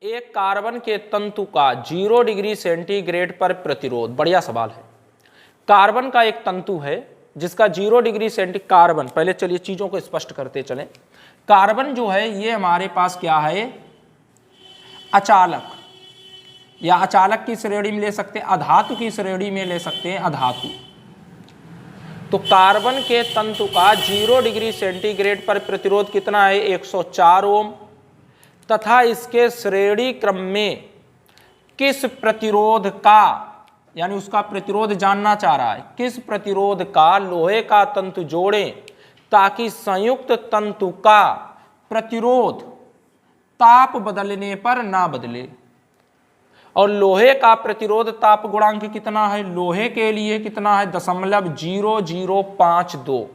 एक कार्बन के तंतु का 0 डिग्री सेंटीग्रेड पर प्रतिरोध, बढ़िया सवाल है। कार्बन का एक तंतु है जिसका 0 डिग्री सेंटीग्रेड, कार्बन, पहले चलिए चीजों को स्पष्ट करते चलें। कार्बन जो है ये हमारे पास क्या है, अचालक, या अचालक की श्रेणी में ले सकते हैं, अधातु की श्रेणी में ले सकते हैं, अधातु। तो कार्बन के तंतु का 0 डिग्री सेंटीग्रेड पर प्रतिरोध कितना है, 104 ओम, तथा इसके श्रेणी क्रम में किस प्रतिरोध का, यानी उसका प्रतिरोध जानना चाह रहा है, किस प्रतिरोध का लोहे का तंतु जोड़ें ताकि संयुक्त तंतु का प्रतिरोध ताप बदलने पर ना बदले। और लोहे का प्रतिरोध ताप गुणांक कितना है, लोहे के लिए कितना है, 0.0052,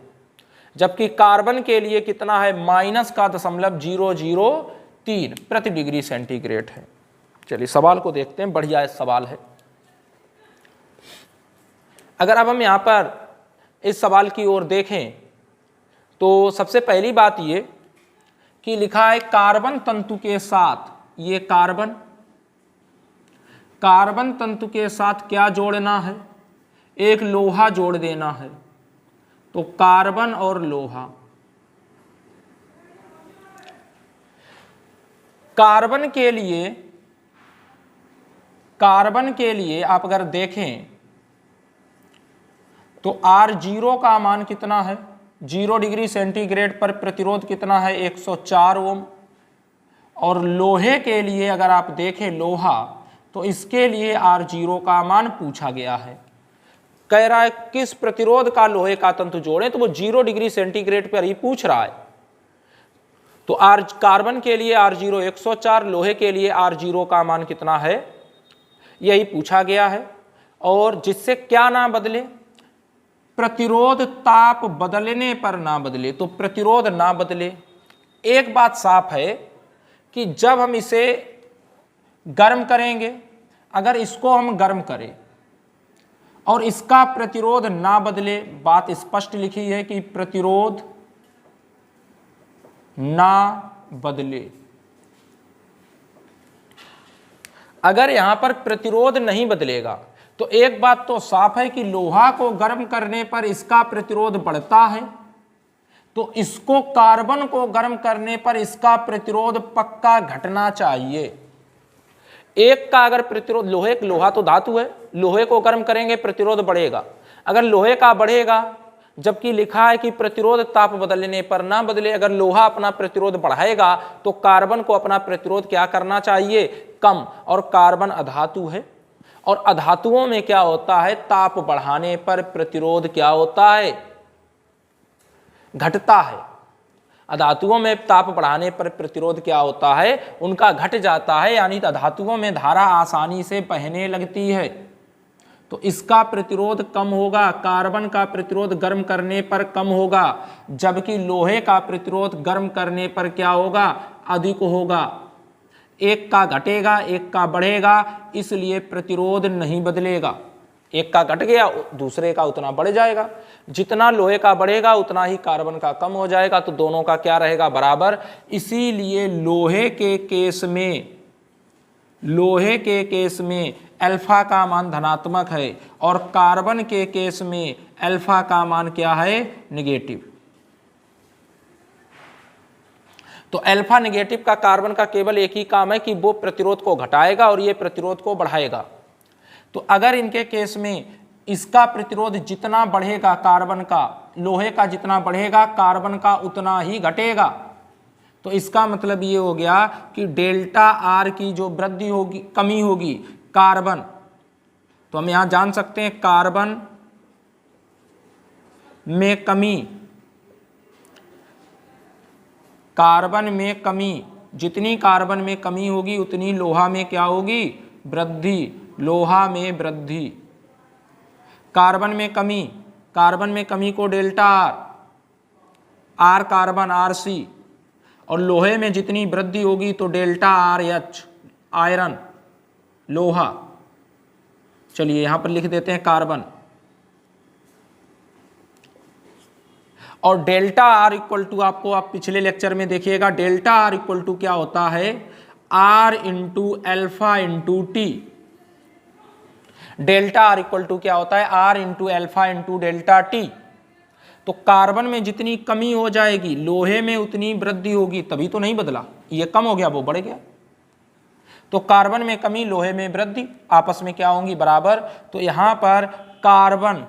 जबकि कार्बन के लिए कितना है, -0.003 प्रति डिग्री सेंटीग्रेड है। चलिए सवाल को देखते हैं, बढ़िया सवाल है। अगर अब हम यहां पर इस सवाल की ओर देखें तो सबसे पहली बात ये कि लिखा है कार्बन तंतु के साथ, ये कार्बन तंतु के साथ क्या जोड़ना है, एक लोहा जोड़ देना है। तो कार्बन और लोहा, कार्बन के लिए आप अगर देखें तो R0 का मान कितना है, 0 डिग्री सेंटीग्रेड पर प्रतिरोध कितना है, 104 ओम। और लोहे के लिए अगर आप देखें, लोहा, तो इसके लिए R0 का मान पूछा गया है। कह रहा है किस प्रतिरोध का लोहे का तंतु जोड़ें, तो वो 0 डिग्री सेंटीग्रेड पर ही पूछ रहा है। तो कार्बन के लिए R0 104, लोहे के लिए R0 का मान कितना है, यही पूछा गया है। और जिससे क्या ना बदले, प्रतिरोध ताप बदलने पर ना बदले, तो प्रतिरोध ना बदले। एक बात साफ है कि जब हम इसे गर्म करेंगे, अगर इसको हम गर्म करें और इसका प्रतिरोध ना बदले, बात स्पष्ट लिखी है कि प्रतिरोध ना बदले। अगर यहां पर प्रतिरोध नहीं बदलेगा तो एक बात तो साफ है कि लोहा को गर्म करने पर इसका प्रतिरोध बढ़ता है, तो इसको, कार्बन को गर्म करने पर इसका प्रतिरोध पक्का घटना चाहिए। एक का अगर प्रतिरोध, लोहा तो धातु है, लोहे को गर्म करेंगे प्रतिरोध बढ़ेगा। अगर लोहे का बढ़ेगा, जबकि लिखा है कि प्रतिरोध ताप बदलने पर ना बदले, अगर लोहा अपना प्रतिरोध बढ़ाएगा तो कार्बन को अपना प्रतिरोध क्या करना चाहिए, कम। और कार्बन अधातु है, और अधातुओं में क्या होता है, ताप बढ़ाने पर प्रतिरोध क्या होता है, घटता है। अधातुओं में ताप बढ़ाने पर प्रतिरोध क्या होता है, उनका घट जाता है, यानी अधातुओं में धारा आसानी से बहने लगती है, तो इसका प्रतिरोध कम होगा। कार्बन का प्रतिरोध गर्म करने पर कम होगा, जबकि लोहे का प्रतिरोध गर्म करने पर क्या होगा, अधिक होगा। एक का घटेगा, एक का बढ़ेगा, इसलिए प्रतिरोध नहीं बदलेगा। एक का घट गया, दूसरे का उतना बढ़ जाएगा। जितना लोहे का बढ़ेगा उतना ही कार्बन का कम हो जाएगा, तो दोनों का क्या रहेगा, बराबर। इसीलिए लोहे के केस में अल्फा का मान धनात्मक है, और कार्बन के केस में अल्फा का मान क्या है, नेगेटिव। तो अल्फा नेगेटिव का कार्बन का केवल एक ही काम है कि वो प्रतिरोध को घटाएगा और ये प्रतिरोध को बढ़ाएगा। तो अगर इनके केस में इसका प्रतिरोध जितना बढ़ेगा कार्बन का, लोहे का जितना बढ़ेगा कार्बन का उतना ही घटेगा। तो इसका मतलब ये हो गया कि डेल्टा आर की जो वृद्धि होगी, कमी होगी कार्बन, तो हम यहां जान सकते हैं कार्बन में कमी, जितनी कार्बन में कमी होगी उतनी लोहा में क्या होगी, वृद्धि। लोहा में वृद्धि, कार्बन में कमी को डेल्टा आर कार्बन RC, और लोहे में जितनी वृद्धि होगी तो डेल्टा RH आयरन, लोहा। चलिए यहां पर लिख देते हैं कार्बन, और डेल्टा R इक्वल टू, आपको आप पिछले लेक्चर में देखिएगा, डेल्टा R इक्वल टू क्या होता है, r into alpha into t. Delta r equal to क्या होता है, r into alpha into delta t. तो कार्बन में जितनी कमी हो जाएगी लोहे में उतनी वृद्धि होगी, तभी तो नहीं बदला, ये कम हो गया वो बढ़ गया। तो कार्बन में कमी लोहे में वृद्धि आपस में क्या होंगी, बराबर। तो यहां पर कार्बन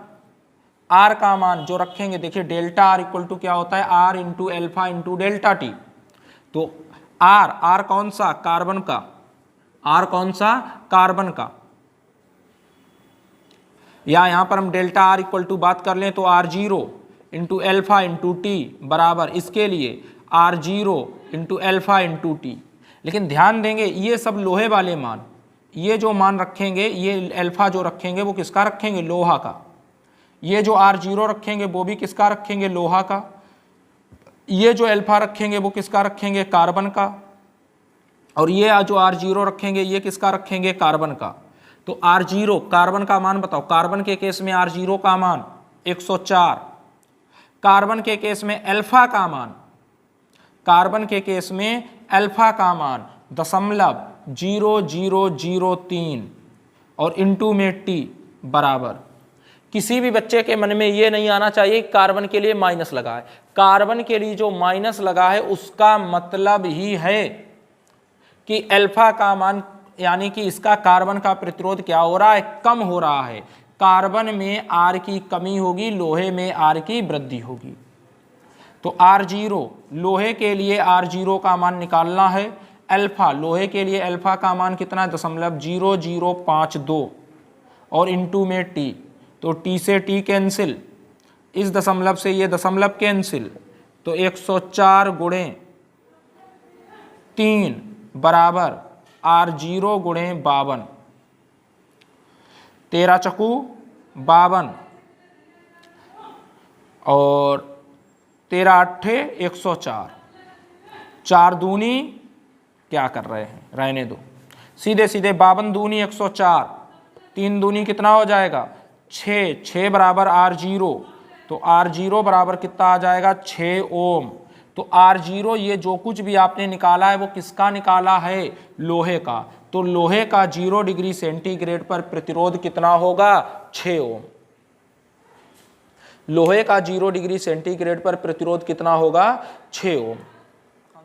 आर का मान जो रखेंगे, देखिए डेल्टा आर इक्वल टू क्या होता है, r into alpha into delta t. तो आर कौन सा, कार्बन का, आर कौन सा, कार्बन का, या यहां पर हम डेल्टा आर इक्वल टू बात कर लें तो R zero into alpha into T बराबर, इसके लिए R zero into alpha into T. लेकिन ध्यान देंगे ये सब लोहे वाले मान, ये जो मान रखेंगे, ये एल्फा जो रखेंगे वो किसका रखेंगे, लोहा का। ये जो आर जीरो रखेंगे वो भी किसका रखेंगे, लोहा का। ये जो एल्फा रखेंगे वो किसका रखेंगे, कार्बन का। और ये जो आर जीरो रखेंगे ये किसका रखेंगे, कार्बन का। तो आर जीरो, कार्बन का मान बताओ, कार्बन के केस में आर जीरो का मान 104, कार्बन के केस में एल्फा का मान, कार्बन के केस में एल्फा का मान 0.0003 और इंटू में टी बराबर। किसी भी बच्चे के मन में ये नहीं आना चाहिए कि कार्बन के लिए माइनस लगा है। कार्बन के लिए जो माइनस लगा है उसका मतलब ही है कि एल्फा का मान, यानी कि इसका कार्बन का प्रतिरोध क्या हो रहा है, कम हो रहा है। कार्बन में आर की कमी होगी, लोहे में आर की वृद्धि होगी। तो आर जीरो, लोहे के लिए आर जीरो का मान निकालना है। एल्फा, लोहे के लिए एल्फा का मान कितना है, 0.0052 और इंटू में टी। तो टी से टी कैंसिल, इस दशमलव से ये दशमलव कैंसिल, तो 104 गुणे 3 बराबर आर जीरो गुणे 52, 13 चकू 52 और 13 अट्ठे 104, 4 दूनी क्या कर रहे हैं, रहने दो, सीधे सीधे 52 दूनी 104, 3 दूनी कितना हो जाएगा, 6 बराबर आर जीरो। तो आर जीरो बराबर कितना आ जाएगा, 6 ओम। तो आर जीरो, ये जो कुछ भी आपने निकाला है वो किसका निकाला है, लोहे का। तो लोहे का 0 डिग्री सेंटीग्रेड पर प्रतिरोध कितना होगा, 6 ओम। लोहे का 0 डिग्री सेंटीग्रेड पर प्रतिरोध कितना होगा, 6 ओम।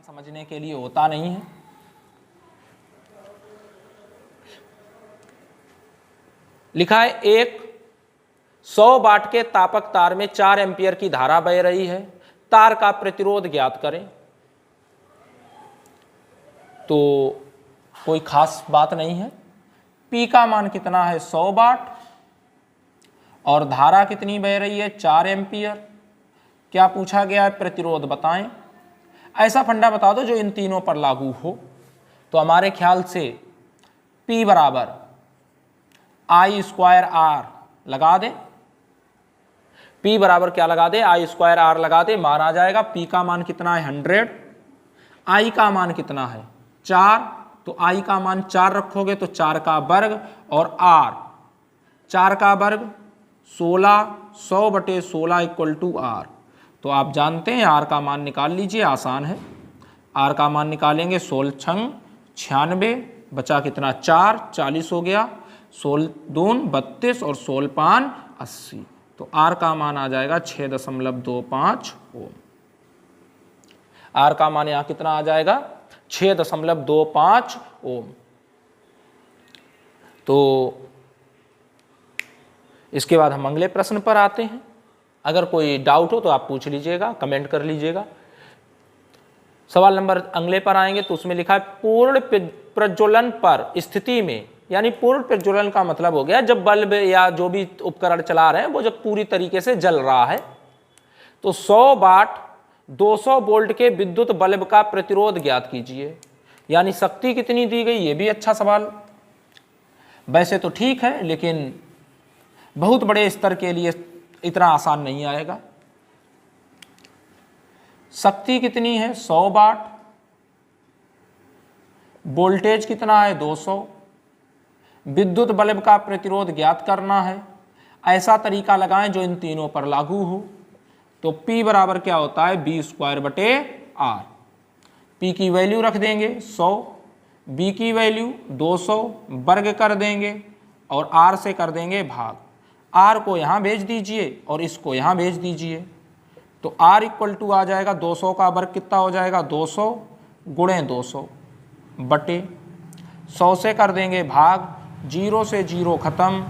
समझने के लिए होता नहीं है। लिखा है एक 100 वाट के तापक तार में 4 एम्पियर की धारा बह रही है, तार का प्रतिरोध ज्ञात करें। तो कोई खास बात नहीं है। पी का मान कितना है, 100 वाट, और धारा कितनी बह रही है, 4 एम्पियर। क्या पूछा गया है, प्रतिरोध बताएं। ऐसा फंडा बता दो जो इन तीनों पर लागू हो। तो हमारे ख्याल से P बराबर I स्क्वायर आर लगा दे। P बराबर क्या लगा दे, I स्क्वायर आर लगा दे, मान आ जाएगा। P का मान कितना है, 100, I का मान कितना है, 4, तो I का मान 4 रखोगे तो 4 का वर्ग और R 4 का वर्ग 16, 100/16 इक्वल टू R। तो आप जानते हैं R का मान निकाल लीजिए, आसान है। R का मान निकालेंगे, 16 96, बचा कितना 4, 40 हो गया, 16 दून 32 और 16 5 80। तो R का मान आ जाएगा 6.25 ओम। R का मान यहाँ कितना आ जाएगा, 6.25 ओम। तो इसके बाद हम अगले प्रश्न पर आते हैं। अगर कोई डाउट हो तो आप पूछ लीजिएगा, कमेंट कर लीजिएगा। सवाल नंबर अगले पर आएंगे तो उसमें लिखा है पूर्ण प्रज्वलन पर स्थिति में, यानी पूर्ण प्रज्वलन का मतलब हो गया जब बल्ब या जो भी उपकरण चला रहे हैं वो जब पूरी तरीके से जल रहा है। तो 100 वाट 200 वोल्ट के विद्युत बल्ब का प्रतिरोध ज्ञात कीजिए, यानी शक्ति कितनी दी गई। ये भी अच्छा सवाल, वैसे तो ठीक है लेकिन बहुत बड़े स्तर के लिए इतना आसान नहीं आएगा। शक्ति कितनी है, 100 वाट, वोल्टेज कितना है, 200, विद्युत बल्ब का प्रतिरोध ज्ञात करना है। ऐसा तरीका लगाएं जो इन तीनों पर लागू हो। तो P बराबर क्या होता है, B² बटे R। P की वैल्यू रख देंगे 100, b की वैल्यू 200 वर्ग कर देंगे और r से कर देंगे भाग। r को यहाँ भेज दीजिए और इसको यहाँ भेज दीजिए, तो r इक्वल टू आ जाएगा 200 का वर्ग कितना हो जाएगा 200 गुणे 200 बटे 100 से कर देंगे भाग, 0 से 0 खत्म,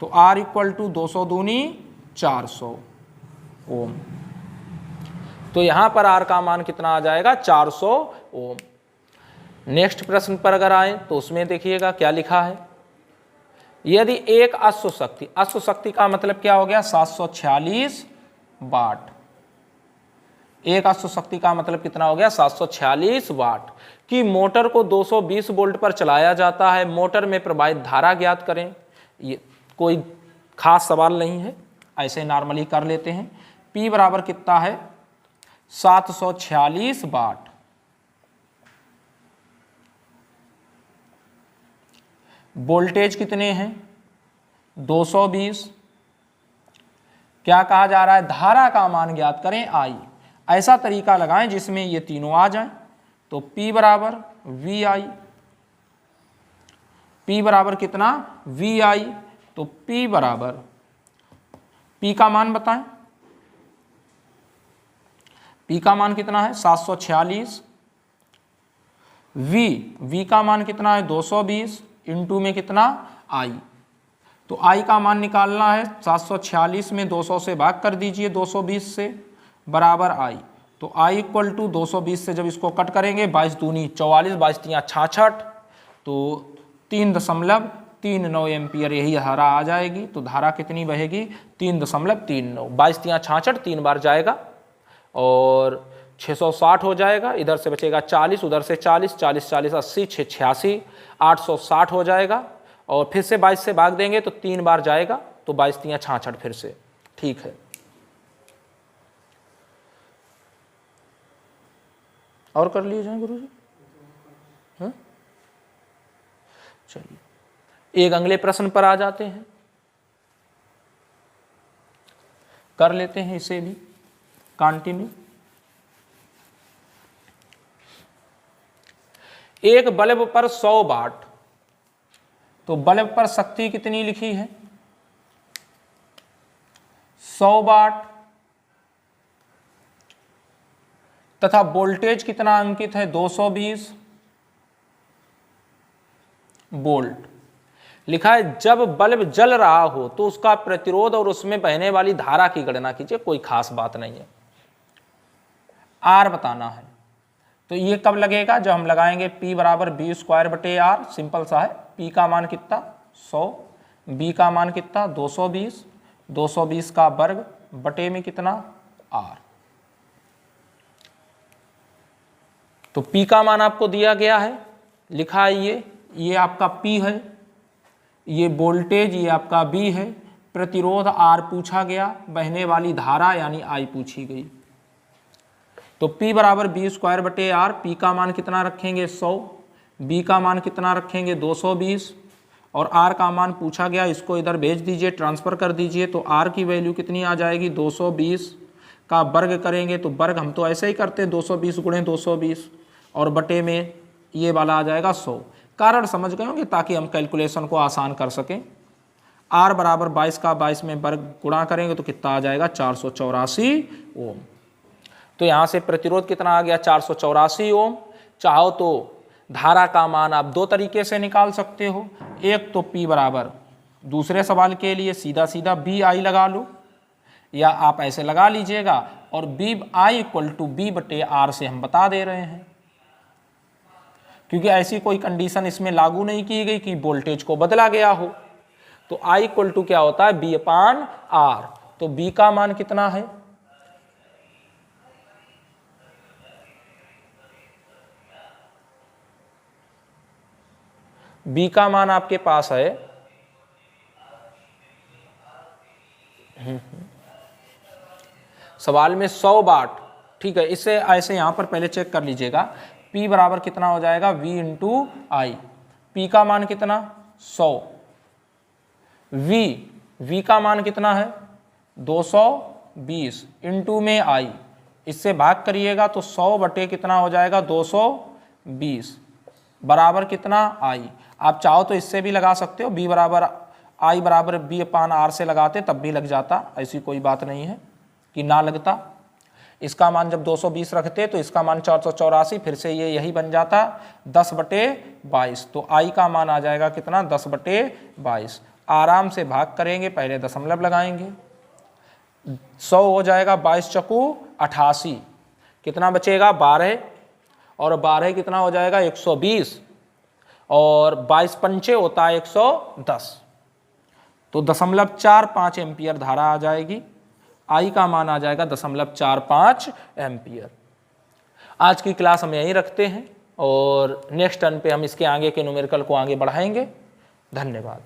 तो r इक्वल टू 200 दूनी 400 ओम। तो यहाँ पर r का मान कितना आ जाएगा 400 ओम। नेक्स्ट प्रश्न पर अगर आए तो उसमें देखिएगा क्या लिखा है। यदि एक अश्व शक्ति का मतलब क्या हो गया 746 वाट। एक अश्व शक्ति का मतलब कितना हो गया 746 वाट की मोटर को 220 वोल्ट पर चलाया जाता है। मोटर में प्रवाहित धारा ज्ञात करें। ये कोई खास सवाल नहीं है, ऐसे नॉर्मली कर लेते हैं। P बराबर कितना है 746 वाट। वोल्टेज कितने हैं 220। क्या कहा जा रहा है धारा का मान ज्ञात करें I। ऐसा तरीका लगाएं जिसमें ये तीनों आ जाएं, तो P बराबर VI। P बराबर कितना VI, तो P बराबर P का मान बताएं। P का मान कितना है 746, V का मान कितना है 220 इंटू में कितना I। तो I का मान निकालना है 746 में 200 से भाग कर दीजिए 220 से बराबर I। तो I इक्वल टू 220 से जब इसको कट करेंगे 22 दूनी 44, 22 तियाँ 66, तो 3.39 एम्पियर यही धारा आ जाएगी। तो धारा कितनी बहेगी 3.39, 22 तियाँ 66, 3 बार जाएगा और 660 हो जाएगा। इधर से बचेगा 40, उधर से 40, 40 40 80, 86, 860 हो जाएगा। और फिर से 22 से भाग देंगे तो 3 बार जाएगा, तो 22 तियाँ 66 फिर से। ठीक है, और कर लिए जाए गुरु जी। हाँ चलिए एक अगले प्रश्न पर आ जाते हैं, कर लेते हैं इसे भी कंटिन्यू। एक बल्ब पर 100 वाट, तो बल्ब पर शक्ति कितनी लिखी है 100 वाट तथा वोल्टेज कितना अंकित है 220 वोल्ट। लिखा है जब बल्ब जल रहा हो तो उसका प्रतिरोध और उसमें बहने वाली धारा की गणना कीजिए। कोई खास बात नहीं है, आर बताना है। तो ये कब लगेगा जब हम लगाएंगे P बराबर बी स्क्वायर बटे आर। सिंपल सा है, P का मान कितना 100, B का मान कितना 220, 220 का वर्ग बटे में कितना R। तो P का मान आपको दिया गया है, लिखा है ये आपका P है, ये वोल्टेज ये आपका B है, प्रतिरोध R पूछा गया, बहने वाली धारा यानी I पूछी गई। तो P बराबर बी स्क्वायर बटे आर। P का मान कितना रखेंगे 100, B का मान कितना रखेंगे 220 और R का मान पूछा गया, इसको इधर भेज दीजिए, ट्रांसफर कर दीजिए। तो R की वैल्यू कितनी आ जाएगी 220 का वर्ग करेंगे तो वर्ग हम तो ऐसे ही करते हैं 220 गुणे 220 और बटे में ये वाला आ जाएगा 100। कारण समझ गए होंगे ताकि हम कैलकुलेशन को आसान कर सकें। R बराबर 22 का 22 में वर्ग गुणा करेंगे तो कितना आ जाएगा 484 ओम। तो यहाँ से प्रतिरोध कितना आ गया 484 ओम। चाहो तो धारा का मान आप दो तरीके से निकाल सकते हो। एक तो P बराबर दूसरे सवाल के लिए सीधा सीधा BI लगा लो, या आप ऐसे लगा लीजिएगा और BI इक्वल टू B बटे R से हम बता दे रहे हैं, क्योंकि ऐसी कोई कंडीशन इसमें लागू नहीं की गई कि वोल्टेज को बदला गया हो। तो I इक्वल टू क्या होता है B अपान R। तो B का मान कितना है B का मान आपके पास है सवाल में 100 वाट। ठीक है, इसे ऐसे यहां पर पहले चेक कर लीजिएगा। P बराबर कितना हो जाएगा V इंटू आई। P का मान कितना 100, V का मान कितना है 220 इंटू में I। इससे भाग करिएगा तो 100 बटे कितना हो जाएगा 220 बराबर कितना आई। आप चाहो तो इससे भी लगा सकते हो, बी बराबर आई बराबर बी अपान आर से लगाते तब भी लग जाता, ऐसी कोई बात नहीं है कि ना लगता। इसका मान जब 220 रखते तो इसका मान 484, फिर से ये यही बन जाता 10/22। तो आई का मान आ जाएगा कितना 10/22। आराम से भाग करेंगे, पहले दशमलव लगाएंगे, 100 हो जाएगा, 22 चकू 88, कितना बचेगा 12, और 12 कितना हो जाएगा 120, और 22 पंचे होता है 110, तो 0.45 एम्पियर धारा आ जाएगी। आई का मान आ जाएगा 0.45 एम्पियर। आज की क्लास हम यहीं रखते हैं और नेक्स्ट टर्न पे हम इसके आगे के न्यूमेरिकल को आगे बढ़ाएंगे। धन्यवाद।